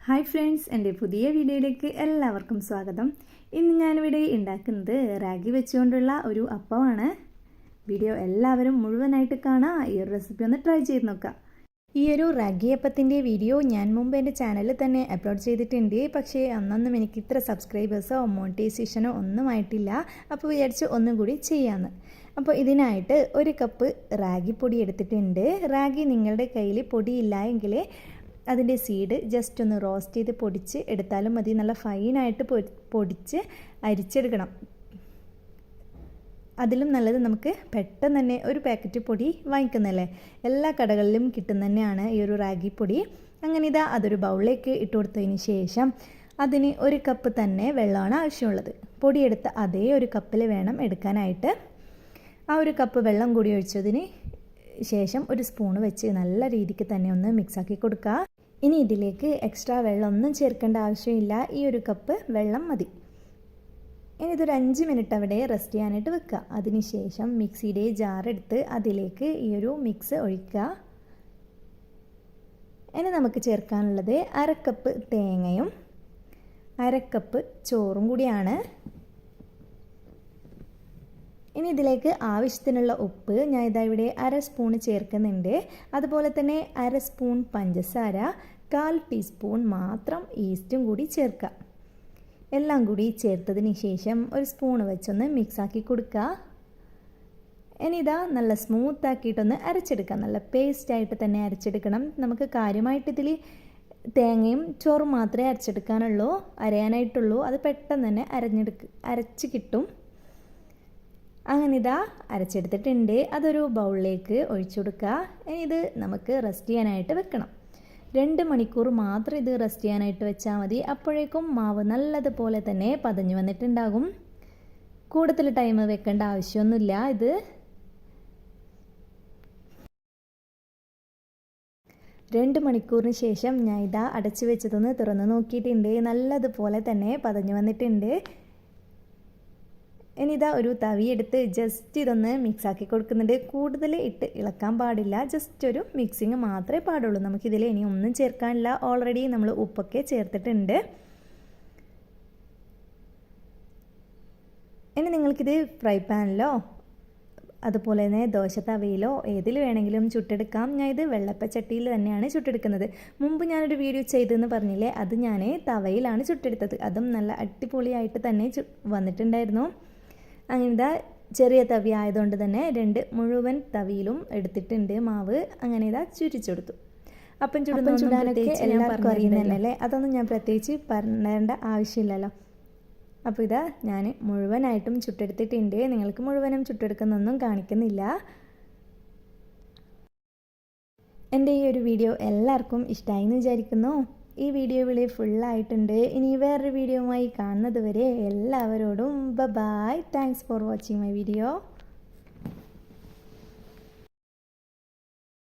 Hi friends, എൻ്റെ പുതിയ വീഡിയോയിലേക്ക് എല്ലാവർക്കും സ്വാഗതം. ഇന്ന് ഞാനിവിടെ ഉണ്ടാക്കുന്നത് റാഗി വെച്ചുകൊണ്ടുള്ള ഒരു അപ്പമാണ്. വീഡിയോ എല്ലാവരും മുഴുവനായിട്ട് കാണാം. ഈ ഒരു റെസിപ്പി ഒന്ന് ട്രൈ ചെയ്ത് നോക്കാം. ഈ ഒരു റാഗി അപ്പത്തിൻ്റെ വീഡിയോ ഞാൻ മുമ്പ് എൻ്റെ ചാനലിൽ തന്നെ അപ്ലോഡ് ചെയ്തിട്ടുണ്ട്. പക്ഷേ അന്നൊന്നും എനിക്ക് ഇത്ര സബ്സ്ക്രൈബേഴ്സോ മോണിറ്റൈസേഷനോ ഒന്നും ആയിട്ടില്ല. അപ്പോൾ വിചാരിച്ച് ഒന്നും കൂടി ചെയ്യാമെന്ന്. അപ്പോൾ ഇതിനായിട്ട് ഒരു കപ്പ് റാഗി പൊടി എടുത്തിട്ടുണ്ട്. റാഗി നിങ്ങളുടെ കയ്യിൽ പൊടിയില്ല എങ്കിൽ അതിൻ്റെ സീഡ് ജസ്റ്റ് ഒന്ന് റോസ്റ്റ് ചെയ്ത് പൊടിച്ച് എടുത്താലും മതി. നല്ല ഫൈനായിട്ട് പൊടിച്ച് അരിച്ചെടുക്കണം. അതിലും നല്ലത് നമുക്ക് പെട്ടെന്ന് തന്നെ ഒരു പാക്കറ്റ് പൊടി വാങ്ങിക്കുന്നതല്ലേ. എല്ലാ കടകളിലും കിട്ടുന്ന തന്നെയാണ് ഈ ഒരു റാഗി പൊടി. അങ്ങനെ അതൊരു ബൗളിലേക്ക് ഇട്ട് കൊടുത്തതിന് ശേഷം അതിന് ഒരു കപ്പ് തന്നെ വെള്ളമാണ് ആവശ്യമുള്ളത്. പൊടിയെടുത്ത അതേ ഒരു കപ്പിൽ വേണം എടുക്കാനായിട്ട്. ആ ഒരു കപ്പ് വെള്ളം കൂടി ഒഴിച്ചതിന് ശേഷം ഒരു സ്പൂൺ വെച്ച് നല്ല രീതിക്ക് തന്നെ ഒന്ന് മിക്സാക്കി കൊടുക്കുക. ഇനി ഇതിലേക്ക് എക്സ്ട്രാ വെള്ളമൊന്നും ചേർക്കേണ്ട ആവശ്യമില്ല. ഈ ഒരു കപ്പ് വെള്ളം മതി. ഇനി ഇതൊരു 5 മിനിറ്റ് അവിടെ റെസ്റ്റ് ചെയ്യാനായിട്ട് വെക്കുക. അതിനുശേഷം മിക്സിയുടെ ജാറെടുത്ത് അതിലേക്ക് ഈ ഒരു മിക്സ് ഒഴിക്കുക. ഇനി നമുക്ക് ചേർക്കാനുള്ളത് 1/2 കപ്പ് തേങ്ങയും 1/2 കപ്പ് ചോറും കൂടിയാണ്. ഇനി ഇതിലേക്ക് ആവശ്യത്തിനുള്ള ഉപ്പ് ഞാൻ ഇവിടെ 1/2 സ്പൂൺ ചേർക്കുന്നുണ്ട്. അതുപോലെ തന്നെ 1/2 സ്പൂൺ പഞ്ചസാര, 1/4 ടീസ്പൂൺ മാത്രം ഈസ്റ്റും കൂടി ചേർക്കുക. എല്ലാം കൂടി ചേർത്തതിന് ശേഷം ഒരു സ്പൂൺ വെച്ചൊന്ന് മിക്സാക്കി കൊടുക്കുക. ഇനി നല്ല സ്മൂത്താക്കിയിട്ടൊന്ന് അരച്ചെടുക്കുക. നല്ല പേസ്റ്റായിട്ട് തന്നെ അരച്ചെടുക്കണം. നമുക്ക് കാര്യമായിട്ട് ഇതിൽ തേങ്ങയും ചോറും മാത്രമേ അരയാനായിട്ടുള്ളൂ. അത് പെട്ടെന്ന് തന്നെ അരച്ച് കിട്ടും. അങ്ങനെ അരച്ചെടുത്തിട്ടുണ്ട്. അതൊരു ബൗളിലേക്ക് ഒഴിച്ചു കൊടുക്കുക. ഇനി ഇത് നമുക്ക് റെസ്റ്റ് ചെയ്യാനായിട്ട് വെക്കണം. 2 മണിക്കൂർ മാത്രം ഇത് റെസ്റ്റ് ചെയ്യാനായിട്ട് വെച്ചാൽ മതി. അപ്പോഴേക്കും മാവ് നല്ലതുപോലെ തന്നെ പതഞ്ഞു വന്നിട്ടുണ്ടാകും. കൂടുതൽ ടൈം വെക്കേണ്ട ആവശ്യമൊന്നുമില്ല. ഇത് 2 മണിക്കൂറിന് ശേഷം ഞാൻ അടച്ചു വെച്ചതൊന്ന് തുറന്ന് നോക്കിയിട്ടുണ്ട്. നല്ലതുപോലെ തന്നെ പതഞ്ഞു വന്നിട്ടുണ്ട്. ഇനി ഒരു തവിയെടുത്ത് ജസ്റ്റ് ഇതൊന്ന് മിക്സാക്കി കൊടുക്കുന്നുണ്ട്. കൂടുതൽ ഇട്ട് ഇളക്കാൻ പാടില്ല. ജസ്റ്റ് ഒരു മിക്സിങ് മാത്രമേ പാടുള്ളൂ. നമുക്കിതിൽ ഇനി ഒന്നും ചേർക്കാനില്ല. ഓൾറെഡി നമ്മൾ ഉപ്പൊക്കെ ചേർത്തിട്ടുണ്ട്. ഇനി നിങ്ങൾക്കിത് ഫ്രൈ പാനിലോ അതുപോലെ തന്നെ ദോശ തവയിലോ ഏതിൽ വേണമെങ്കിലും ചുട്ടെടുക്കാം. ഞാൻ ഇത് വെള്ളപ്പച്ചട്ടിയിൽ തന്നെയാണ് ചുട്ടെടുക്കുന്നത്. മുമ്പ് ഞാനൊരു വീഡിയോ ചെയ്തെന്ന് പറഞ്ഞില്ലേ, അത് ഞാൻ തവയിലാണ് ചുട്ടെടുത്തത്. അതും നല്ല അടിപൊളിയായിട്ട് തന്നെ വന്നിട്ടുണ്ടായിരുന്നു. അങ്ങനെ ചെറിയ തവി ആയതുകൊണ്ട് തന്നെ 2 മുഴുവൻ തവിയിലും എടുത്തിട്ടുണ്ട് മാവ്. അങ്ങനെ ചുരിച്ചെടുത്തു. അപ്പം ചുടാനൊക്കെ എല്ലാവർക്കും അറിയുന്നതല്ലേ, അതൊന്നും ഞാൻ പ്രത്യേകിച്ച് പറയേണ്ട ആവശ്യമില്ലല്ലോ. അപ്പോൾ ഞാൻ മുഴുവനായിട്ടും ചുട്ടെടുത്തിട്ടുണ്ട്. നിങ്ങൾക്ക് മുഴുവനും ചുട്ടെടുക്കുന്നൊന്നും കാണിക്കുന്നില്ല. എൻ്റെ ഈ ഒരു വീഡിയോ എല്ലാവർക്കും ഇഷ്ടമായി എന്ന് വിചാരിക്കുന്നു. ഈ വീഡിയോ ഫുള്ളായിട്ടുണ്ട്. ഇനി വേറൊരു വീഡിയോയുമായി കാണുന്നത് വരെ എല്ലാവരോടും bye. Thanks for watching my video.